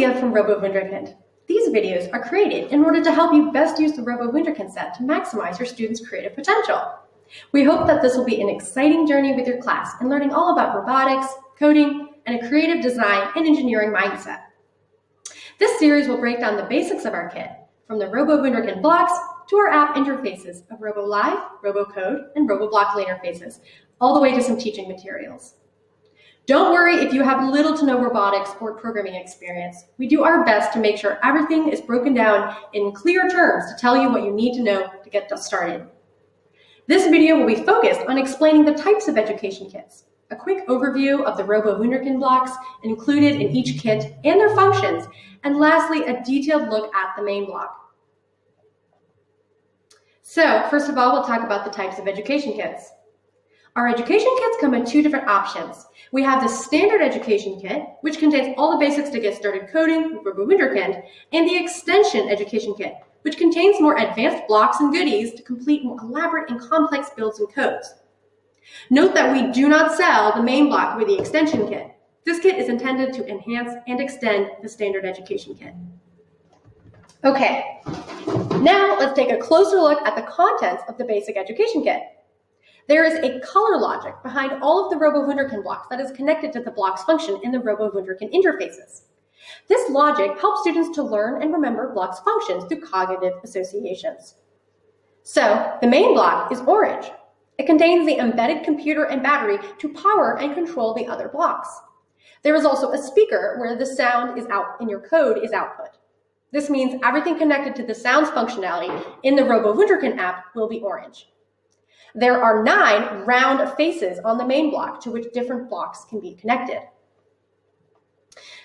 Lucia from Robo Wunderkind. These videos are created in order to help you best use the Robo Wunderkind set to maximize your students' creative potential. We hope that this will be an exciting journey with your class in learning all about robotics, coding, and a creative design and engineering mindset. This series will break down the basics of our kit, from the Robo Wunderkind blocks to our app interfaces of Robo Live, Robo Code, and Robo Blockly interfaces, all the way to some teaching materials. Don't worry if you have little to no robotics or programming experience. We do our best to make sure everything is broken down in clear terms to tell you what you need to know to get started. This video will be focused on explaining the types of education kits, a quick overview of the Robo Wunderkind blocks included in each kit and their functions, and lastly, a detailed look at the main block. So, first of all, we'll talk about the types of education kits. Our education kits come in two different options. We have the standard education kit, which contains all the basics to get started coding with Robo Wunderkind, and the extension education kit, which contains more advanced blocks and goodies to complete more elaborate and complex builds and codes. Note that we do not sell the main block with the extension kit. This kit is intended to enhance and extend the standard education kit. Okay, now let's take a closer look at the contents of the basic education kit. There is a color logic behind all of the Robo Wunderkind blocks that is connected to the blocks function in the Robo Wunderkind interfaces. This logic helps students to learn and remember blocks functions through cognitive associations. So, the main block is orange. It contains the embedded computer and battery to power and control the other blocks. There is also a speaker where the sound is out and your code is output. This means everything connected to the sounds functionality in the Robo Wunderkind app will be orange. There are 9 round faces on the main block to which different blocks can be connected.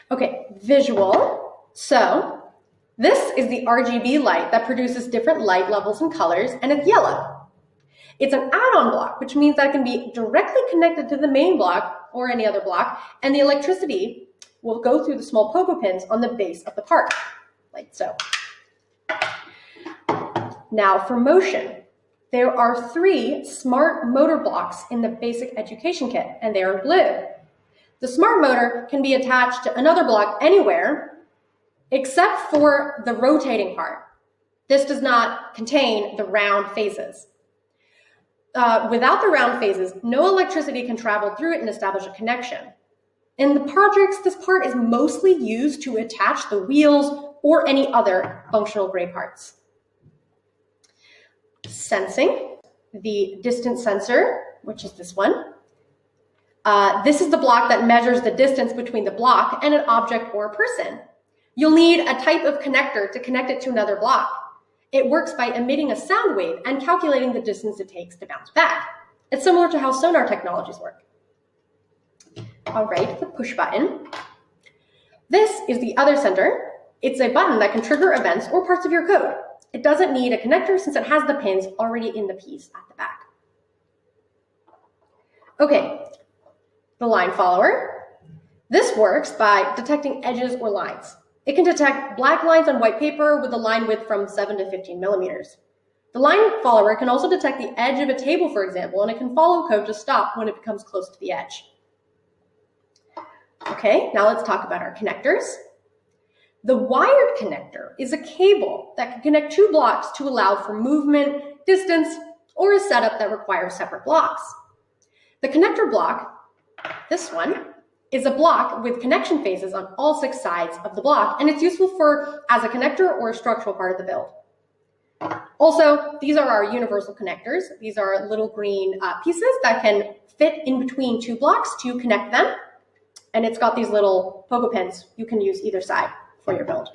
Okay, visual. So this is the RGB light that produces different light levels and colors, and it's yellow. It's an add-on block, which means that it can be directly connected to the main block or any other block, and the electricity will go through the small pogo pins on the base of the part, like so. Now for motion. There are 3 smart motor blocks in the basic education kit, and they are blue. The smart motor can be attached to another block anywhere except for the rotating part. This does not contain the round phases. Without the round phases, no electricity can travel through it and establish a connection. In the projects, this part is mostly used to attach the wheels or any other functional gray parts. Sensing, the distance sensor, which is this one. This is the block that measures the distance between the block and an object or a person. You'll need a type of connector to connect it to another block. It works by emitting a sound wave and calculating the distance it takes to bounce back. It's similar to how sonar technologies work. All right, the push button. This is the other sender. It's a button that can trigger events or parts of your code. It doesn't need a connector since it has the pins already in the piece at the back. Okay, the line follower. This works by detecting edges or lines. It can detect black lines on white paper with a line width from 7 to 15 millimeters. The line follower can also detect the edge of a table, for example, and it can follow code to stop when it becomes close to the edge. Okay, now let's talk about our connectors. The wired connector is a cable that can connect 2 blocks to allow for movement, distance, or a setup that requires separate blocks. The connector block, this one, is a block with connection phases on all 6 sides of the block, and it's useful as a connector or a structural part of the build. Also, these are our universal connectors. These are little green pieces that can fit in between 2 blocks to connect them, and it's got these little pogo pins. You can use either side for your build.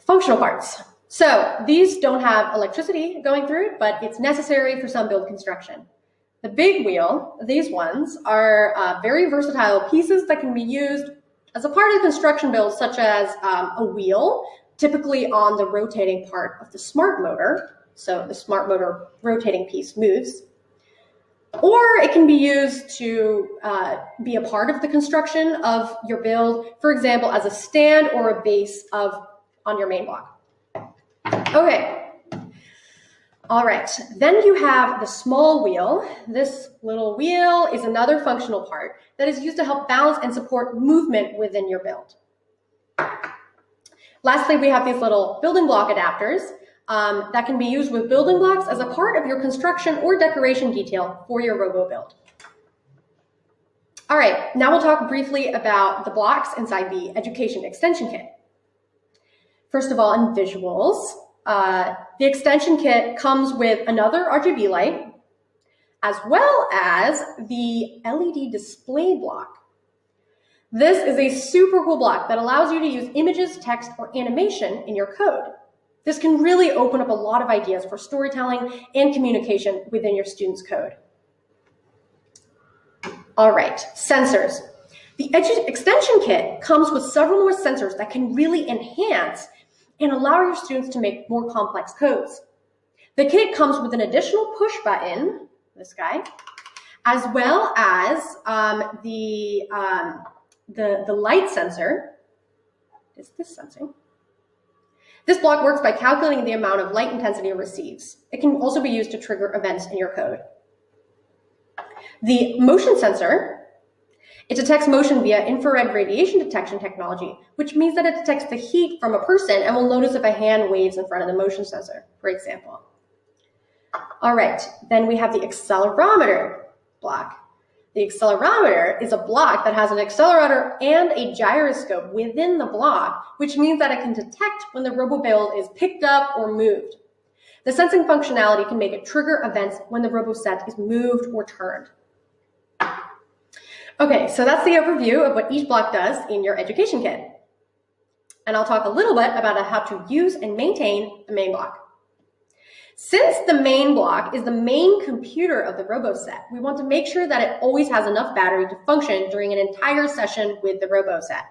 Functional parts. So these don't have electricity going through it, but it's necessary for some build construction. The big wheel, these ones, are very versatile pieces that can be used as a part of construction builds, such as a wheel, typically on the rotating part of the smart motor. So the smart motor rotating piece moves. Or it can be used to be a part of the construction of your build, for example, as a stand or a base on your main block. Okay. All right, then you have the small wheel. This little wheel is another functional part that is used to help balance and support movement within your build. Lastly, we have these little building block adapters that can be used with building blocks as a part of your construction or decoration detail for your robo build. All right, now we'll talk briefly about the blocks inside the Education Extension Kit. First of all, in visuals, the extension kit comes with another RGB light, as well as the LED display block. This is a super cool block that allows you to use images, text, or animation in your code. This can really open up a lot of ideas for storytelling and communication within your students' code. All right, sensors. The Extension Kit comes with several more sensors that can really enhance and allow your students to make more complex codes. The kit comes with an additional push button, this guy, as well as the light sensor. Is this sensing? This block works by calculating the amount of light intensity it receives. It can also be used to trigger events in your code. The motion sensor, it detects motion via infrared radiation detection technology, which means that it detects the heat from a person and will notice if a hand waves in front of the motion sensor, for example. All right, then we have the accelerometer block. The accelerometer is a block that has an accelerator and a gyroscope within the block, which means that it can detect when the RoboBuild is picked up or moved. The sensing functionality can make it trigger events when the RoboSet is moved or turned. Okay, so that's the overview of what each block does in your education kit. And I'll talk a little bit about how to use and maintain the main block. Since the main block is the main computer of the RoboSet, we want to make sure that it always has enough battery to function during an entire session with the RoboSet.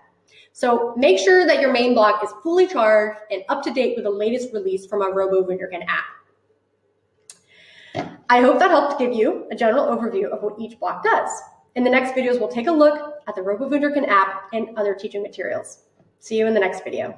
So make sure that your main block is fully charged and up to date with the latest release from our Robo Wunderkind app. I hope that helped give you a general overview of what each block does. In the next videos, we'll take a look at the Robo Wunderkind app and other teaching materials. See you in the next video.